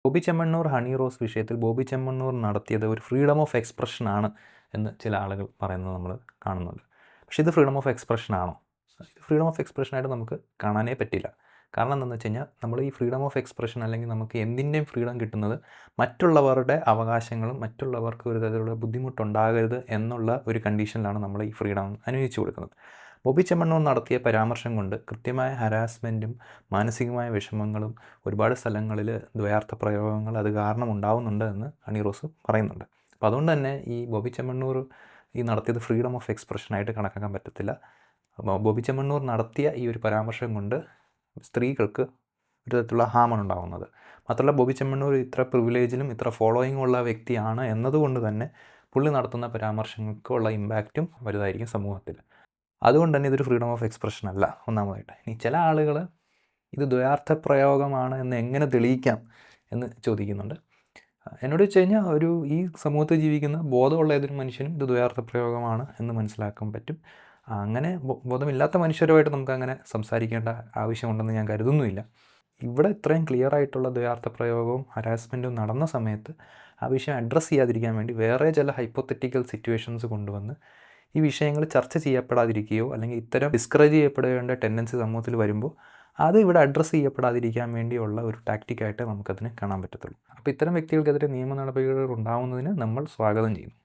ബോബി ചെമ്മണ്ണൂർ ഹണി റോസ് വിഷയത്തിൽ ബോബി ചെമ്മണ്ണൂർ നടത്തിയത് ഒരു ഫ്രീഡം ഓഫ് എക്സ്പ്രഷൻ ആണ് എന്ന് ചില ആളുകൾ പറയുന്നത് നമ്മൾ കാണുന്നുണ്ട്. പക്ഷേ ഇത് ഫ്രീഡം ഓഫ് എക്സ്പ്രഷൻ ആണോ? ഇത് ഫ്രീഡം ഓഫ് എക്സ്പ്രഷനായിട്ട് നമുക്ക് കാണാനേ പറ്റില്ല. കാരണം എന്താണെന്ന് വെച്ച് കഴിഞ്ഞാൽ നമ്മൾ ഈ ഫ്രീഡം ഓഫ് എക്സ്പ്രഷൻ അല്ലെങ്കിൽ നമുക്ക് എന്തിൻ്റെയും ഫ്രീഡം കിട്ടുന്നത് മറ്റുള്ളവരുടെ അവകാശങ്ങളും മറ്റുള്ളവർക്ക് ഒരു തരത്തിലുള്ള ബുദ്ധിമുട്ടുണ്ടാകരുത് എന്നുള്ള ഒരു കണ്ടീഷനിലാണ് നമ്മൾ ഈ ഫ്രീഡം അനുവദിച്ചു കൊടുക്കുന്നത്. ബോബി ചെമ്മണ്ണൂർ നടത്തിയ പരാമർശം കൊണ്ട് കൃത്യമായ ഹരാസ്മെൻറ്റും മാനസികമായ വിഷമങ്ങളും ഒരുപാട് സ്ഥലങ്ങളിൽ ദ്വയാർത്ഥ പ്രയോഗങ്ങൾ അത് കാരണം ഉണ്ടാവുന്നുണ്ട് എന്ന് ഹണി റോസ് പറയുന്നുണ്ട്. അപ്പോൾ അതുകൊണ്ട് തന്നെ ഈ ബോബി ചെമ്മണ്ണൂർ ഈ നടത്തിയത് ഫ്രീഡം ഓഫ് എക്സ്പ്രഷനായിട്ട് കണക്കാക്കാൻ പറ്റത്തില്ല. ബോബി ചെമ്മണ്ണൂർ നടത്തിയ ഈ ഒരു പരാമർശം കൊണ്ട് സ്ത്രീകൾക്ക് ഒരു തരത്തിലുള്ള ഹാമാണ് ഉണ്ടാകുന്നത്. മാത്രമല്ല ബോബി ചെമ്മണ്ണൂർ ഇത്ര പ്രിവിലേജിലും ഇത്ര ഫോളോയിങ്ങും ഉള്ള വ്യക്തിയാണ് എന്നതുകൊണ്ട് തന്നെ പുള്ളി നടത്തുന്ന പരാമർശങ്ങൾക്കുള്ള ഇമ്പാക്റ്റും വലുതായിരിക്കും സമൂഹത്തിൽ. അതുകൊണ്ട് തന്നെ ഇതൊരു ഫ്രീഡം ഓഫ് എക്സ്പ്രഷൻ അല്ല ഒന്നാമതായിട്ട്. ഇനി ചില ആളുകൾ ഇത് ദ്വയാർത്ഥ പ്രയോഗമാണ് എന്ന് എങ്ങനെ തെളിയിക്കാം എന്ന് ചോദിക്കുന്നുണ്ട്. എന്നോട് വെച്ച് കഴിഞ്ഞാൽ ഈ സമൂഹത്തിൽ ജീവിക്കുന്ന ബോധമുള്ള ഏതൊരു മനുഷ്യനും ഇത് ദ്വയാർത്ഥ പ്രയോഗമാണ് എന്ന് മനസ്സിലാക്കാൻ പറ്റും. അങ്ങനെ ബോധമില്ലാത്ത മനുഷ്യരുമായിട്ട് നമുക്കങ്ങനെ സംസാരിക്കേണ്ട ആവശ്യമുണ്ടെന്ന് ഞാൻ കരുതുന്നുമില്ല. ഇവിടെ ഇത്രയും ക്ലിയർ ആയിട്ടുള്ള ദ്വയാർത്ഥ പ്രയോഗവും ഹരാസ്മെൻറ്റും നടന്ന സമയത്ത് ആ വിഷയം അഡ്രസ്സ് ചെയ്യാതിരിക്കാൻ വേണ്ടി വേറെ ചില ഹൈപ്പോത്തറ്റിക്കൽ സിറ്റുവേഷൻസ് കൊണ്ടുവന്ന് ഈ വിഷയങ്ങൾ ചർച്ച ചെയ്യപ്പെടാതിരിക്കുകയോ അല്ലെങ്കിൽ ഇത്തരം ഡിസ്കറേജ് ചെയ്യപ്പെടേണ്ട ടെൻഡൻസി സമൂഹത്തിൽ വരുമ്പോൾ അത് ഇവിടെ അഡ്രസ്സ് ചെയ്യപ്പെടാതിരിക്കാൻ വേണ്ടിയുള്ള ഒരു ടാക്റ്റിക്കായിട്ട് നമുക്കതിനെ കാണാൻ പറ്റത്തുള്ളൂ. അപ്പോൾ ഇത്തരം വ്യക്തികൾക്കെതിരെ നിയമ നടപടികൾ ഉണ്ടാവുന്നതിന് നമ്മൾ സ്വാഗതം ചെയ്യുന്നു.